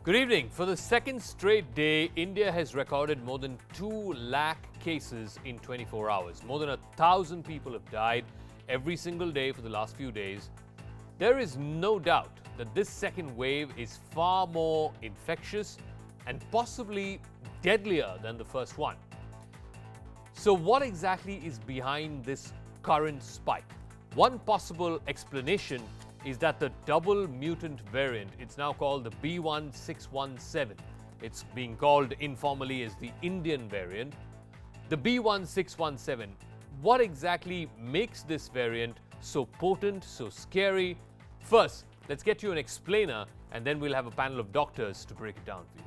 Good evening. For the second straight day, India has recorded more than 2 lakh cases in 24 hours. More than 1,000 people have died every single day for the last few days. There is no doubt that this second wave is far more infectious and possibly deadlier than the first one. So what exactly is behind this current spike? One possible explanation is that the double mutant variant, it's now called the B1617. It's being called informally as the Indian variant. The B1617, what exactly makes this variant so potent, so scary? First, let's get you an explainer and then we'll have a panel of doctors to break it down for you.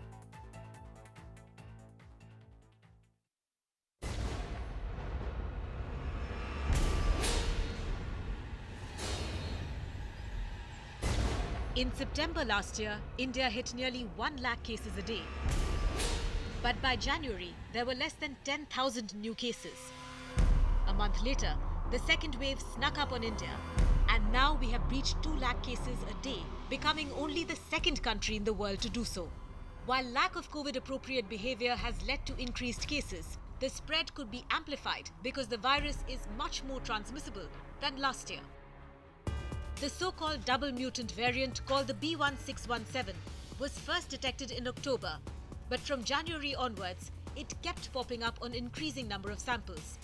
In September last year, India hit nearly 1 lakh cases a day. But by January, there were less than 10,000 new cases. A month later, the second wave snuck up on India, and now we have breached 2 lakh cases a day, becoming only the second country in the world to do so. While lack of COVID-appropriate behavior has led to increased cases, the spread could be amplified because the virus is much more transmissible than last year. The so-called double mutant variant called the B1617 was first detected in October, but from January onwards, it kept popping up on increasing number of samples.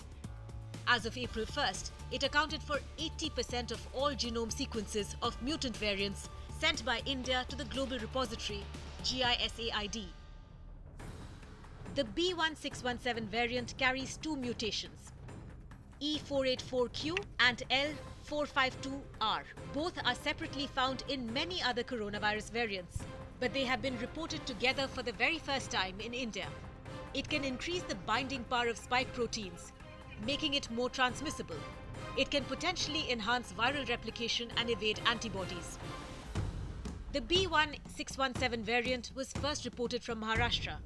As of April 1st, it accounted for 80% of all genome sequences of mutant variants sent by India to the global repository GISAID. The B1617 variant carries 2 mutations, E484Q and L452R. Both are separately found in many other coronavirus variants, but they have been reported together for the very first time in India. It can increase the binding power of spike proteins, making it more transmissible. It can potentially enhance viral replication and evade antibodies. The B1617 variant was first reported from Maharashtra.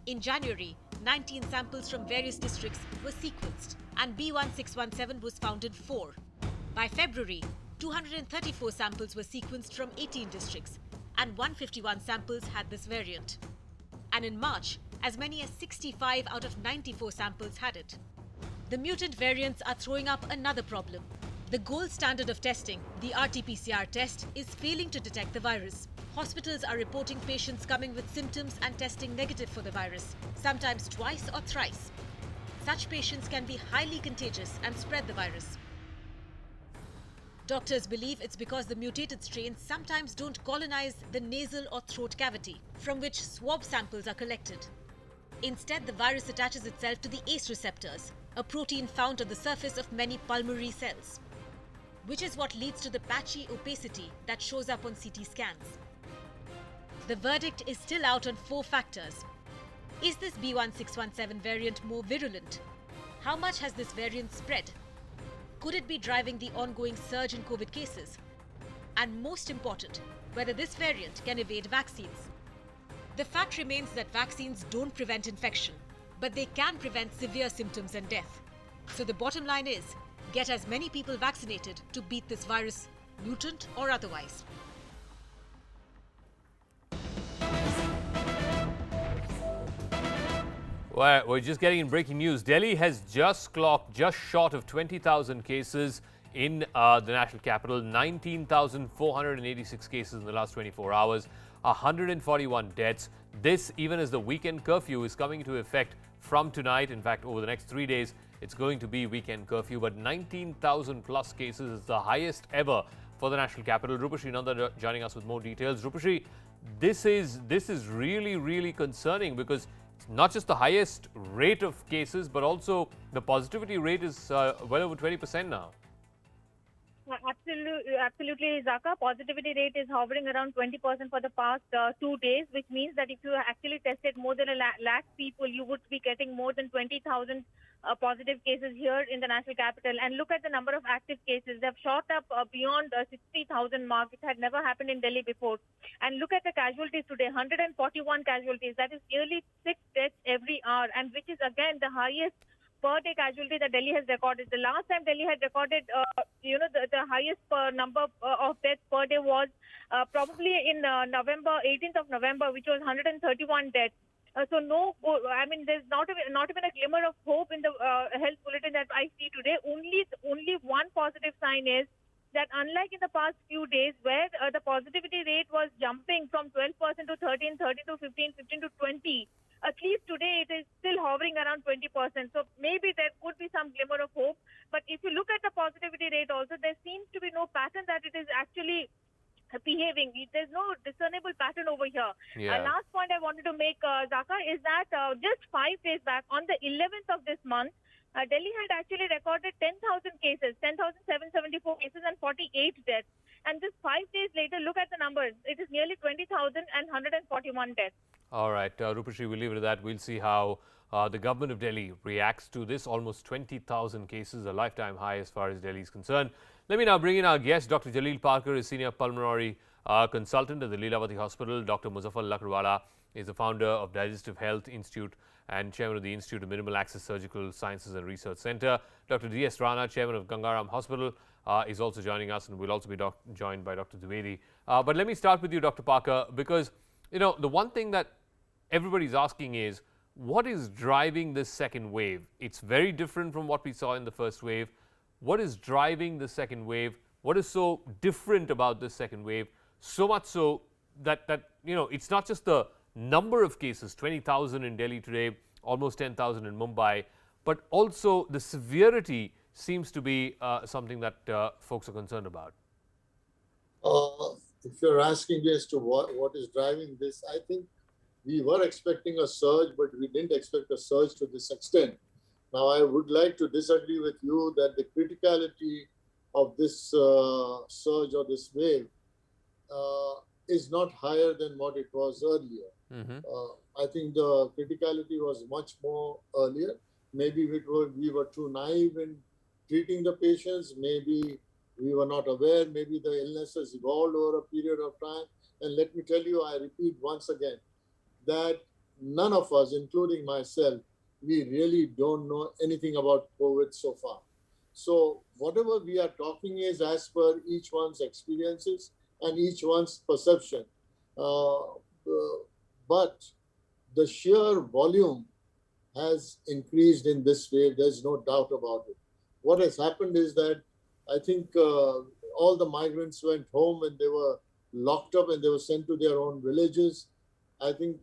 In January, 19 samples from various districts were sequenced, and B1617 was found in 4. By February, 234 samples were sequenced from 18 districts, and 151 samples had this variant. And in March, as many as 65 out of 94 samples had it. The mutant variants are throwing up another problem. The gold standard of testing, the RT-PCR test, is failing to detect the virus. Hospitals are reporting patients coming with symptoms and testing negative for the virus, sometimes twice or thrice. Such patients can be highly contagious and spread the virus. Doctors believe it's because the mutated strains sometimes don't colonize the nasal or throat cavity, from which swab samples are collected. Instead, the virus attaches itself to the ACE receptors, a protein found on the surface of many pulmonary cells, which is what leads to the patchy opacity that shows up on CT scans. The verdict is still out on 4 factors. Is this B1617 variant more virulent? How much has this variant spread? Could it be driving the ongoing surge in COVID cases? And most important, whether this variant can evade vaccines. The fact remains that vaccines don't prevent infection, but they can prevent severe symptoms and death. So the bottom line is, get as many people vaccinated to beat this virus, mutant or otherwise. Well, we're just getting in breaking news. Delhi has just clocked just short of 20,000 cases in the national capital, 19,486 cases in the last 24 hours, 141 deaths. This even as the weekend curfew is coming into effect from tonight. In fact, over the next 3 days, it's going to be weekend curfew. But 19,000 plus cases is the highest ever for the national capital. Rupashri Nanda joining us with more details. Rupashri, this is really concerning because it's not just the highest rate of cases, but also the positivity rate is well over 20% now. Absolutely, Zakka. Positivity rate is hovering around 20% for the past 2 days, which means that if you actually tested more than a lakh people, you would be getting more than 20,000 positive cases here in the national capital. And look at the number of active cases. They've shot up beyond 60,000 mark. It had never happened in Delhi before. And look at the casualties today, 141 casualties. That is nearly 6 deaths every hour, and which is again the highest per day casualty that Delhi has recorded. The last time Delhi had recorded, the highest number of deaths per day was probably in November, 18th of November, which was 131 deaths. So there's not even a glimmer of hope in the health bulletin that I see today. Only one positive sign is that unlike in the past few days where the positivity rate was jumping from 12% to 13, 13 to 15, 15 to 20, at least today it is still hovering around 20%. So maybe there could be some glimmer of hope. But if you look at the positivity rate also, there seems to be no pattern that it is actually behaving. There's no discernible pattern over here. Yeah. Last point I wanted to make, Zakka, is that just 5 days back, on the 11th of this month, Delhi had actually recorded 10,000 cases, 10,774 cases and 48 deaths. And just 5 days later, look at the numbers. It is nearly 20,000 and 141 deaths. All right, Rupashri, we'll leave it at that. We'll see how the government of Delhi reacts to this. Almost 20,000 cases, a lifetime high as far as Delhi is concerned. Let me now bring in our guest. Dr. Jalil Parker is Senior Pulmonary Consultant at the Leelavati Hospital. Dr. Muzaffar Lakdawala is the founder of Digestive Health Institute and Chairman of the Institute of Minimal Access Surgical Sciences and Research Center. Dr. D.S. Rana, Chairman of Gangaram Hospital, is also joining us, and will also be joined by Dr. Dwivedi. But let me start with you, Dr. Parker, because the one thing that everybody's asking is, what is driving this second wave? It's very different from what we saw in the first wave. What is driving the second wave? What is so different about this second wave? So much so that it's not just the number of cases, 20,000 in Delhi today, almost 10,000 in Mumbai, but also the severity seems to be something that folks are concerned about. If you're asking as to what is driving this, I think we were expecting a surge, but we didn't expect a surge to this extent. Now, I would like to disagree with you that the criticality of this surge or this wave is not higher than what it was earlier. I think the criticality was much more earlier. Maybe we were too naive in treating the patients. Maybe we were not aware. Maybe the illness has evolved over a period of time. And let me tell you, I repeat once again, that none of us, including myself, we really don't know anything about COVID so far. So whatever we are talking is as per each one's experiences and each one's perception. But the sheer volume has increased in this wave. There's no doubt about it. What has happened is that I think all the migrants went home and they were locked up and they were sent to their own villages. I think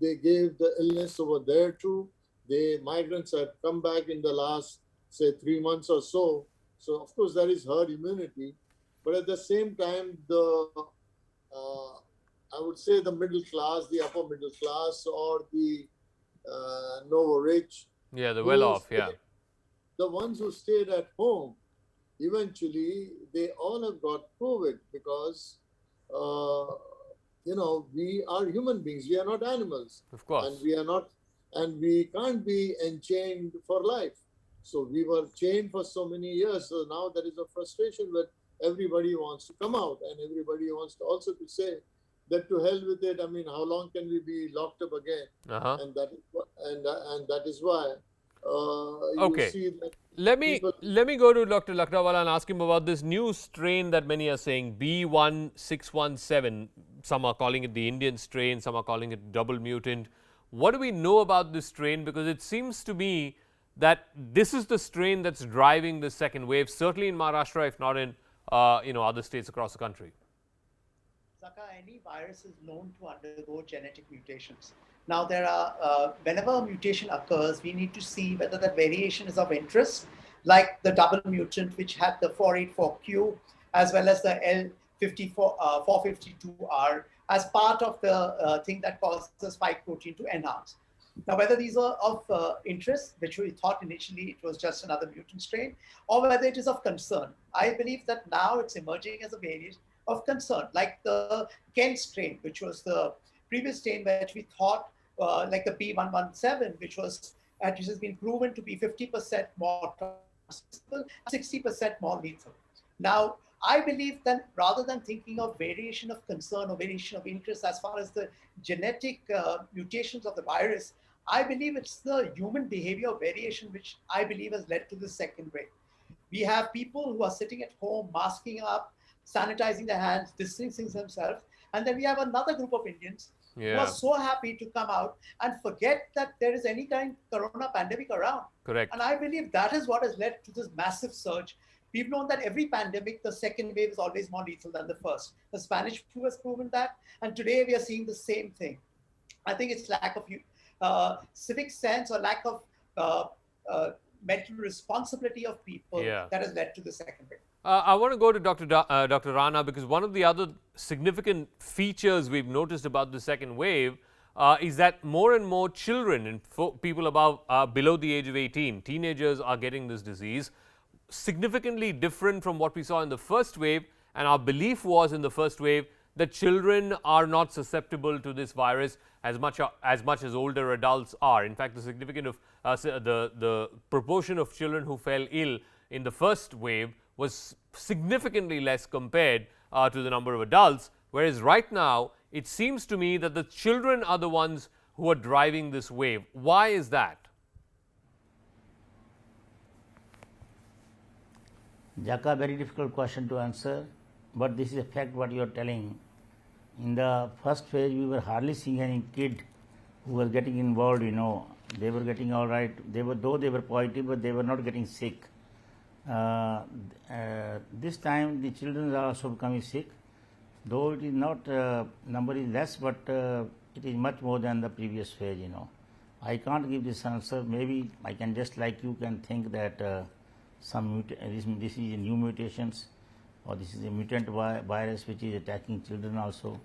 they gave the illness over there too. The migrants had come back in the last, say, 3 months or so. So, of course, there is herd immunity. But at the same time, I would say the middle class, the upper middle class, or the Novo Rich. Yeah, the well-off, yeah. The ones who stayed at home, eventually, they all have got COVID because, we are human beings. We are not animals. Of course. And we can't be enchained for life. So we were chained for so many years. So now there is a frustration that everybody wants to come out, and everybody wants to also to say that to hell with it. I mean, how long can we be locked up again? And that is why. Okay. You see that let me go to Dr. Lakdawala and ask him about this new strain that many are saying, B1617. Some are calling it the Indian strain, some are calling it double mutant. What do we know about this strain? Because it seems to me that this is the strain that's driving the second wave, certainly in Maharashtra, if not in other states across the country. Zakka, any virus is known to undergo genetic mutations. Now, there are whenever a mutation occurs, we need to see whether that variation is of interest, like the double mutant, which had the 484Q, as well as the L452R, as part of the thing that causes spike protein to enhance. Now, whether these are of interest, which we thought initially it was just another mutant strain, or whether it is of concern, I believe that now it's emerging as a variant of concern, like the Kent strain, which was the previous strain which we thought, like the B117, which has been proven to be 50% more transmissible, 60% more lethal. Now, I believe that rather than thinking of variation of concern or variation of interest as far as the genetic mutations of the virus, I believe it's the human behavior variation which I believe has led to the second wave. We have people who are sitting at home, masking up, sanitizing their hands, distancing themselves. And then we have another group of Indians who are Yeah, so happy to come out and forget that there is any kind of corona pandemic around. And correct. I believe that is what has led to this massive surge. We've known that every pandemic, the second wave is always more lethal than the first. The Spanish flu has proven that. And today we are seeing the same thing. I think it's lack of civic sense or lack of uh, uh, mental responsibility of people Yeah. that has led to the second wave. I want to go to Dr. Rana because one of the other significant features we've noticed about the second wave is that more and more children and people below the age of 18, teenagers, are getting this disease. Significantly different from what we saw in the first wave, and our belief was in the first wave that children are not susceptible to this virus as older adults are. In fact, the significant of the proportion of children who fell ill in the first wave was significantly less compared to the number of adults, whereas right now it seems to me that the children are the ones who are driving this wave. Why is that? Zakka, very difficult question to answer, but this is a fact what you are telling. In the first phase, we were hardly seeing any kid who was getting involved. They were getting all right. Though they were positive, but they were not getting sick. This time, the children are also becoming sick. Though it is not number is less, but it is much more than the previous phase. I can't give this answer. Maybe I can just like you can think that this is a new mutations, or this is a mutant virus which is attacking children also.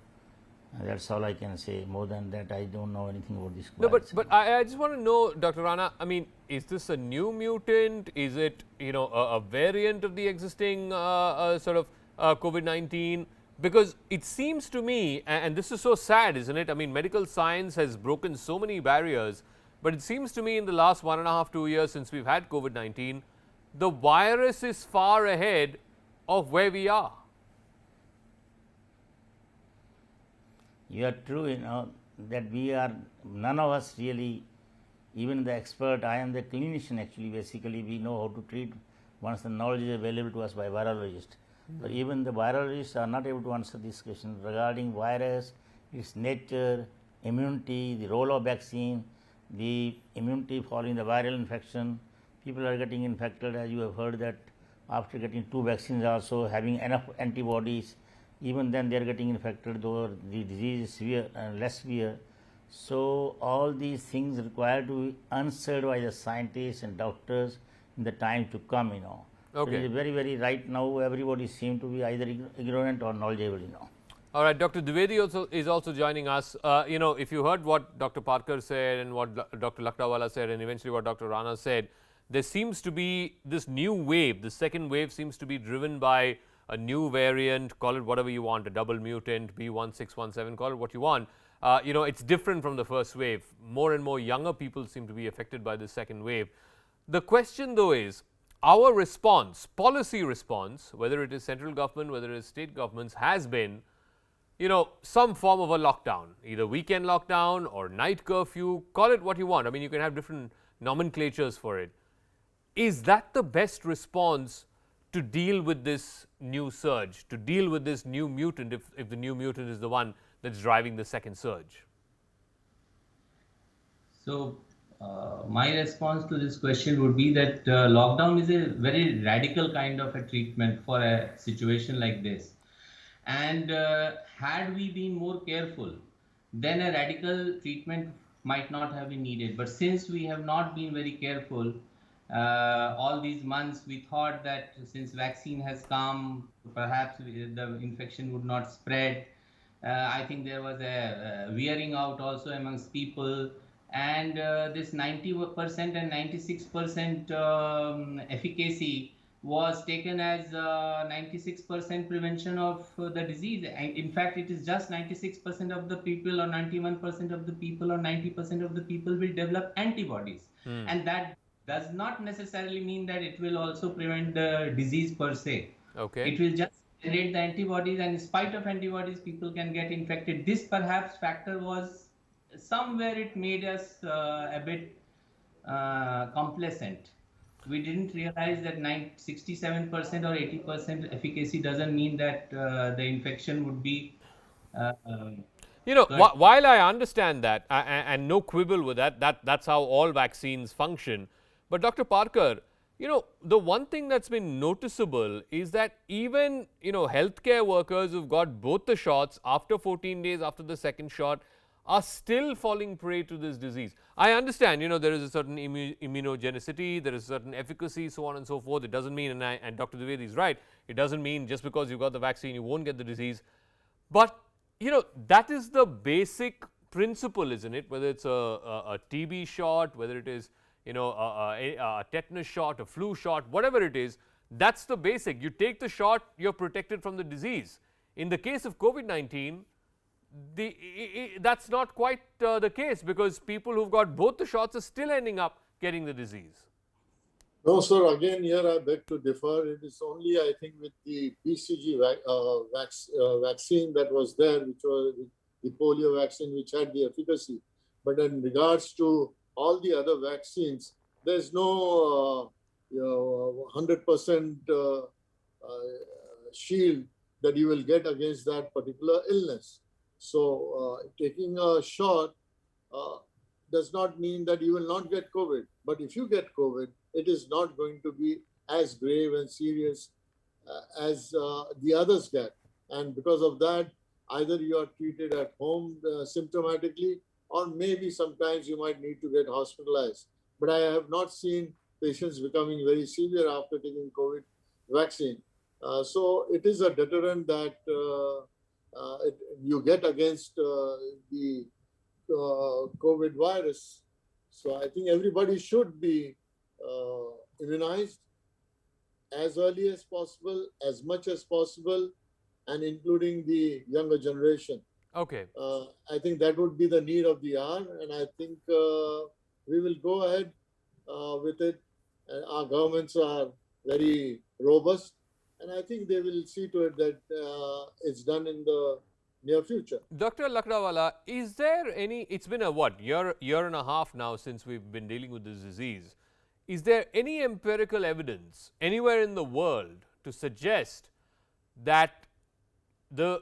That's all I can say. More than that, I don't know anything about this. No, but I just want to know, Dr. Rana. I mean, is this a new mutant? Is it a variant of the existing sort of COVID-19? Because it seems to me, and this is so sad, isn't it? I mean, medical science has broken so many barriers, but it seems to me in the last 1.5 2 years since we've had COVID-19, the virus is far ahead of where we are. You are true, that we are, none of us really, even the expert, I am the clinician actually, basically we know how to treat once the knowledge is available to us by virologists. But even the virologists are not able to answer this question regarding virus, its nature, immunity, the role of vaccine, the immunity following the viral infection. People are getting infected, as you have heard, that after getting 2 vaccines also having enough antibodies, even then they are getting infected, though the disease is severe and less severe. So all these things require to be answered by the scientists and doctors in the time to come. Okay. It is very right now everybody seems to be either ignorant or knowledgeable. All right, Dr. Dwivedi is also joining us. If you heard what Dr. Parker said and what Dr. Lakdawala said and eventually what Dr. Rana said, there seems to be this new wave. The second wave seems to be driven by a new variant, call it whatever you want, a double mutant, B1617, call it what you want. It's different from the first wave. More and more younger people seem to be affected by the second wave. The question though is, our response, policy response, whether it is central government, whether it is state governments, has been some form of a lockdown, either weekend lockdown or night curfew, call it what you want. I mean, you can have different nomenclatures for it. Is that the best response to deal with this new surge, to deal with this new mutant, if the new mutant is the one that's driving the second surge? So, my response to this question would be that lockdown is a very radical kind of a treatment for a situation like this. And had we been more careful, then a radical treatment might not have been needed. But since we have not been very careful, all these months we thought that since vaccine has come, perhaps the infection would not spread. I think there was a wearing out also amongst people, and this 90% and 96% efficacy was taken as 96% prevention of the disease. In fact, it is just 96% of the people or 91% of the people or 90% of the people will develop antibodies. And that does not necessarily mean that it will also prevent the disease per se. Okay. It will just generate the antibodies, and in spite of antibodies, people can get infected. This perhaps factor was somewhere it made us a bit complacent. We didn't realize that 67% or 80% efficacy doesn't mean that the infection would be You know, cut. while I understand that, and no quibble with that, that's how all vaccines function. But Dr. Parker, you know, the one thing that's been noticeable is that even, you know, healthcare workers who've got both the shots after 14 days after the second shot are still falling prey to this disease. I understand, you know, there is a certain immunogenicity, there is a certain efficacy, so on and so forth. It doesn't mean, and Dr. Dwivedi is right, it doesn't mean just because you got the vaccine you won't get the disease. But you know, that is the basic principle, isn't it? Whether it's a TB shot, whether it is, you know, a tetanus shot, a flu shot, whatever it is, that's the basic. You take the shot, you're protected from the disease. In the case of COVID-19, that's not quite the case, because people who've got both the shots are still ending up getting the disease. No, sir. Again, here I beg to differ. It is only, I think, with the BCG vaccine that was there, which was the polio vaccine, which had the efficacy. But in regards to all the other vaccines, there's no 100% shield that you will get against that particular illness. So taking a shot does not mean that you will not get COVID. But if you get COVID, it is not going to be as grave and serious as the others get. And because of that, either you are treated at home symptomatically, or maybe sometimes you might need to get hospitalized. But I have not seen patients becoming very severe after taking COVID vaccine. So it is a deterrent that you get against the COVID virus. So I think everybody should be immunized as early as possible, as much as possible, and including the younger generation. Okay. I think that would be the need of the hour, and I think we will go ahead with it. Our governments are very robust, and I think they will see to it that it's done in the near future. Dr. Lakdawala, is there any, it's been a what, year and a half now since we've been dealing with this disease. Is there any empirical evidence anywhere in the world to suggest that the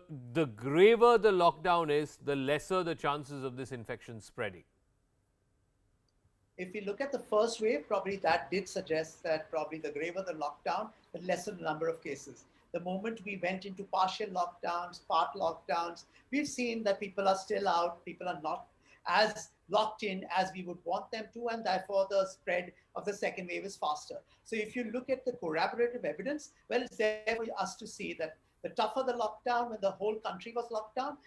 graver the lockdown is, the lesser the chances of this infection spreading? If we look at the first wave, probably that did suggest that probably the graver the lockdown, the lesser the number of cases. The moment we went into partial lockdowns, part lockdowns, we've seen that people are still out, people are not as locked in as we would want them to, and therefore the spread of the second wave is faster. So if you look at the corroborative evidence, well, it's there for us to see that the tougher the lockdown, when the whole country was locked down,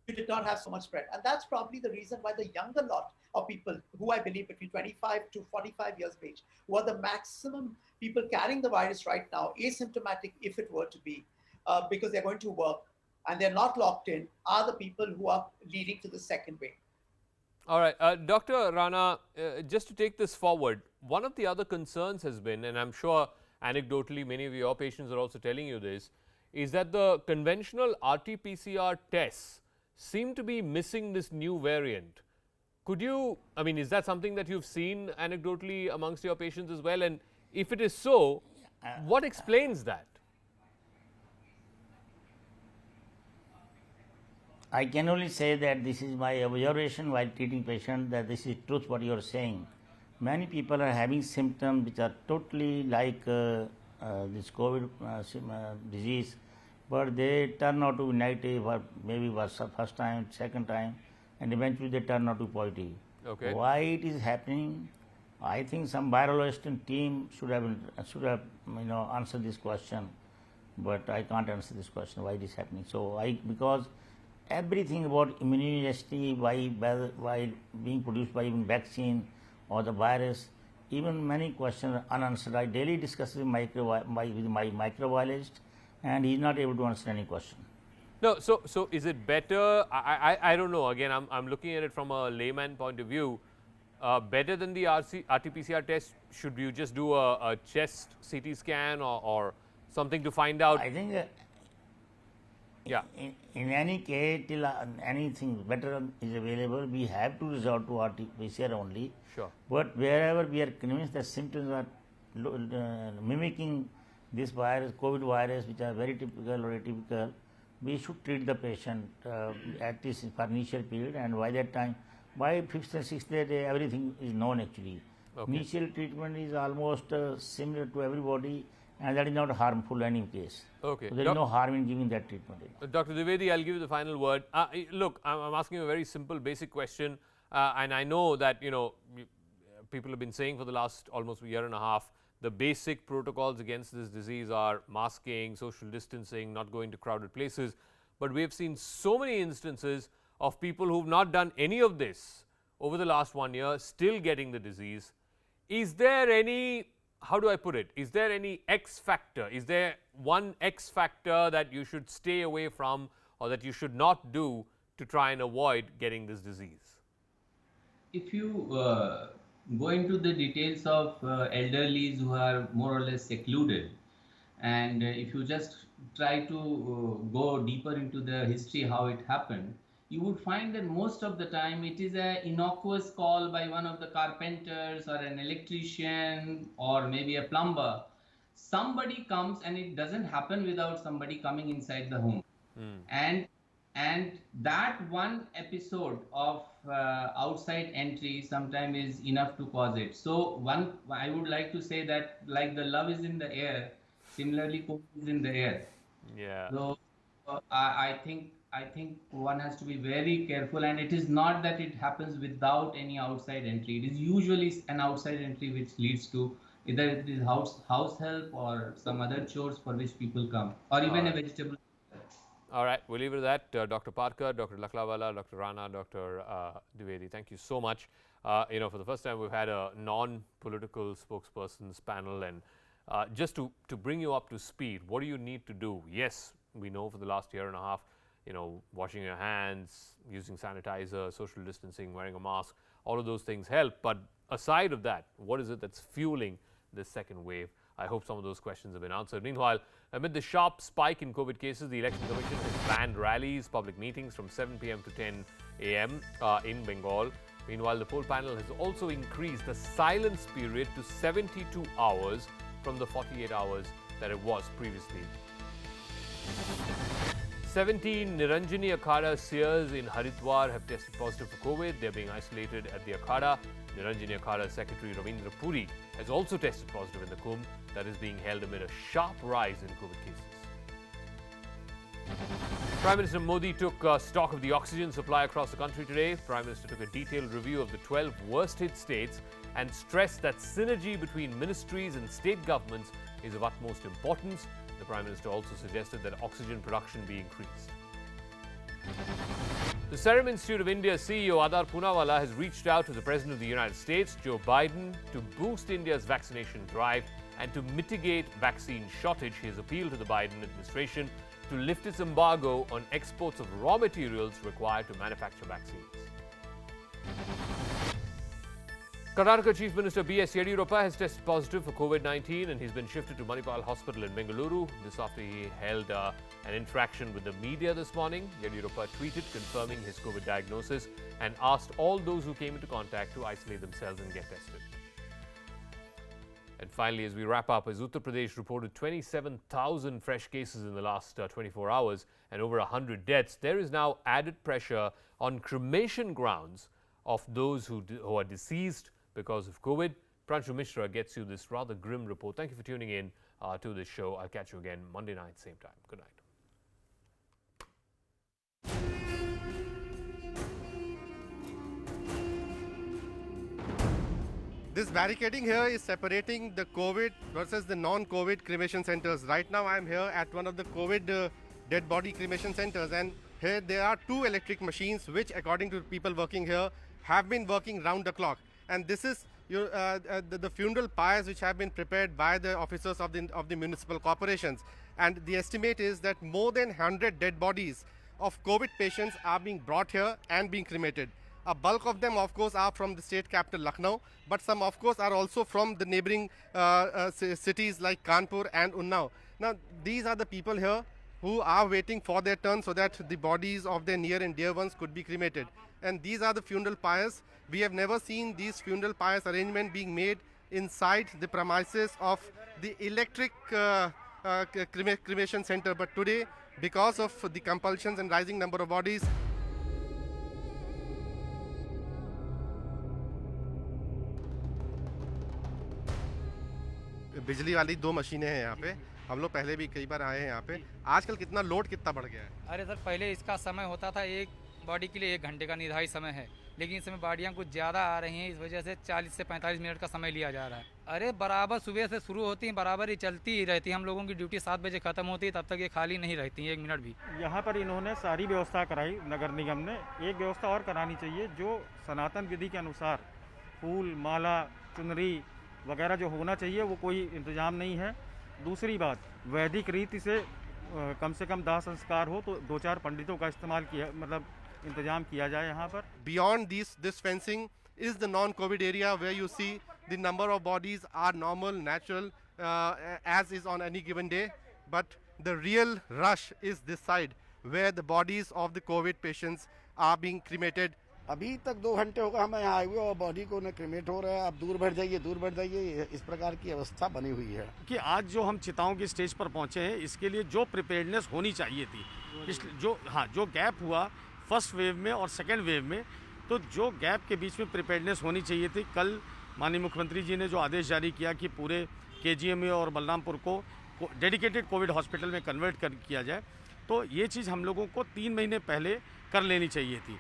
you did not have so much spread. And that's probably the reason why the younger lot of people, who I believe between 25 to 45 years of age, who are the maximum people carrying the virus right now, asymptomatic if it were to be, because they're going to work and they're not locked in, are the people who are leading to the second wave. All right. Dr. Rana, just to take this forward, one of the other concerns has been, and I'm sure anecdotally many of your patients are also telling you this, is that the conventional RT-PCR tests seem to be missing this new variant. Could you, I mean, is that something that you've seen anecdotally amongst your patients as well? And if it is so, what explains that? I can only say that this is my observation while treating patients, that this is truth what you are saying. Many people are having symptoms which are totally like this COVID disease, but they turn out to be negative, or maybe was the first time, second time, and eventually they turn out to positive. Okay. Why it is happening? I think some virologist team should have answered this question, but I can't answer this question why it is happening. So because everything about immunogenicity while being produced by even vaccine or the virus, even many questions are unanswered. I daily discuss with my microbiologist, and he is not able to answer any question. No, so is it better? I don't know. Again, I'm looking at it from a layman point of view. Better than the RT-PCR test? Should you just do a chest CT scan or something to find out? I think Yeah. In any case, till anything better is available, we have to resort to RT-PCR only. Sure. But wherever we are convinced that symptoms are mimicking this virus, COVID virus, which are very typical or atypical, we should treat the patient at this for initial period, and by that time, by 5th and 6th day, everything is known actually. Okay. Initial treatment is almost similar to everybody, and that is not harmful in any case. Okay. So there is no harm in giving that treatment. Dr. Dwivedi, I'll give you the final word. Look, I'm asking you a very simple, basic question, and I know that, you know, people have been saying for the last almost a year and a half, the basic protocols against this disease are masking, social distancing, not going to crowded places. But we have seen so many instances of people who've not done any of this over the last 1 year still getting the disease. Is there any, how do I put it, is there any X factor? Is there one X factor that you should stay away from or that you should not do to try and avoid getting this disease? If you go into the details of elderlies who are more or less secluded, and if you just try to go deeper into the history how it happened, you would find that most of the time it is an innocuous call by one of the carpenters or an electrician or maybe a plumber. Somebody comes, and it doesn't happen without somebody coming inside the home. And that one episode of outside entry sometimes is enough to cause it. So I would like to say that, like the love is in the air, similarly COVID is in the air. Yeah. So I think one has to be very careful, and it is not that it happens without any outside entry. It is usually an outside entry which leads to either it is house help or some other chores for which people come, or even a vegetable. All right, we'll leave it at that. Dr. Parkar, Dr. Laklawala, Dr. Rana, Dr. Dwivedi, thank you so much. You know, for the first time, we've had a non-political spokespersons panel, and just to bring you up to speed, what do you need to do? Yes, we know for the last year and a half, you know, washing your hands, using sanitizer, social distancing, wearing a mask, all of those things help. But aside of that, what is it that's fueling this second wave? I hope some of those questions have been answered. Meanwhile, amid the sharp spike in COVID cases, the Election Commission has banned rallies, public meetings from 7 p.m. to 10 a.m. In Bengal. Meanwhile, the poll panel has also increased the silence period to 72 hours from the 48 hours that it was previously. 17 Niranjani Akhada seers in Haridwar have tested positive for COVID. They are being isolated at the Akhada. Niranjani Akhada Secretary Ravindra Puri has also tested positive in the Kumbh that is being held amid a sharp rise in COVID cases. Prime Minister Modi took stock of the oxygen supply across the country today. Prime Minister took a detailed review of the 12 worst hit states and stressed that synergy between ministries and state governments is of utmost importance. The Prime Minister also suggested that oxygen production be increased. The Serum Institute of India's CEO Adar Poonawalla has reached out to the President of the United States, Joe Biden, to boost India's vaccination drive and to mitigate vaccine shortage. He has appealed to the Biden administration to lift its embargo on exports of raw materials required to manufacture vaccines. Karnataka Chief Minister B.S. Yediyurappa has tested positive for COVID-19 and he's been shifted to Manipal Hospital in Bengaluru. This after he held an interaction with the media this morning. Yediyurappa tweeted confirming his COVID diagnosis and asked all those who came into contact to isolate themselves and get tested. And finally, as we wrap up, as Uttar Pradesh reported 27,000 fresh cases in the last 24 hours and over 100 deaths, there is now added pressure on cremation grounds of those who are deceased because of COVID. Pranshu Mishra gets you this rather grim report. Thank you for tuning in to this show. I'll catch you again Monday night, same time. Good night. This barricading here is separating the COVID versus the non-COVID cremation centers. Right now I am here at one of the COVID dead body cremation centers, and here there are 2 electric machines which, according to people working here, have been working round the clock. And this is the funeral pyres which have been prepared by the officers of the municipal corporations. And the estimate is that more than 100 dead bodies of COVID patients are being brought here and being cremated. A bulk of them, of course, are from the state capital Lucknow, but some, of course, are also from the neighboring cities like Kanpur and Unnao. Now, these are the people here who are waiting for their turn so that the bodies of their near and dear ones could be cremated. And these are the funeral pyres. We have never seen these funeral pyres arrangement being made inside the premises of the electric cremation center. But today, because of the compulsions and rising number of bodies, बिजली वाली 2 मशीनें हैं यहाँ पे। हम लोग पहले भी कई बार आए हैं यहाँ पे। आजकल कितना लोड कितना बढ़ गया है? अरे सर, पहले इसका समय होता था एक बॉडी के लिए 1 घंटे का निर्धारित समय है, लेकिन इस समय बॉडियाँ कुछ ज़्यादा आ रही हैं, इस वजह से 40 से 45 मिनट का समय लिया जा रहा है। अरे बराबर सुबह से शुरू होती हैं, बराबर ही चलती ही रहती है। हम लोगों की ड्यूटी 7 बजे खत्म होती है, तब तक ये खाली नहीं रहती है 1 मिनट भी। यहाँ पर इन्होंने सारी व्यवस्था कराई, नगर निगम ने। एक व्यवस्था और करानी चाहिए जो सनातन विधि के अनुसार फूल, माला, चुनरी वगैरह जो होना चाहिए, वो कोई इंतजाम नहीं है। दूसरी बात, वैदिक रीति से कम दाह संस्कार हो तो 2-4 पंडितों का इस्तेमाल किया, मतलब इंतजाम किया जाए यहाँ पर। Beyond this fencing is the non-COVID area where you see the number of bodies are normal, natural, as is on any given day. But the real rush is this side where the bodies of the COVID patients are being cremated. अभी तक 2 घंटे होगा हमें यहाँ आए हुए और body को न क्रिमेट हो रहा है। अब दूर बढ़ जाइए, इस प्रकार की अवस्था बनी हुई है कि आज जो हम चिताओं की स्टेज पर पहुँचे हैं, इसके लिए जो प्रिपेयर्डनेस होनी चाहिए थी, जो गैप हुआ फर्स्ट वेव में और सेकेंड वेव में, तो जो गैप के बीच में प्रिपेयर्डनेस होनी चाहिए थी, कल माननीय मुख्यमंत्री जी ने जो आदेश जारी किया कि पूरे KGM और बलरामपुर को डेडिकेटेड कोविड हॉस्पिटल में कन्वर्ट किया जाए, तो ये चीज़ हम लोगों को 3 महीने पहले कर लेनी चाहिए थी।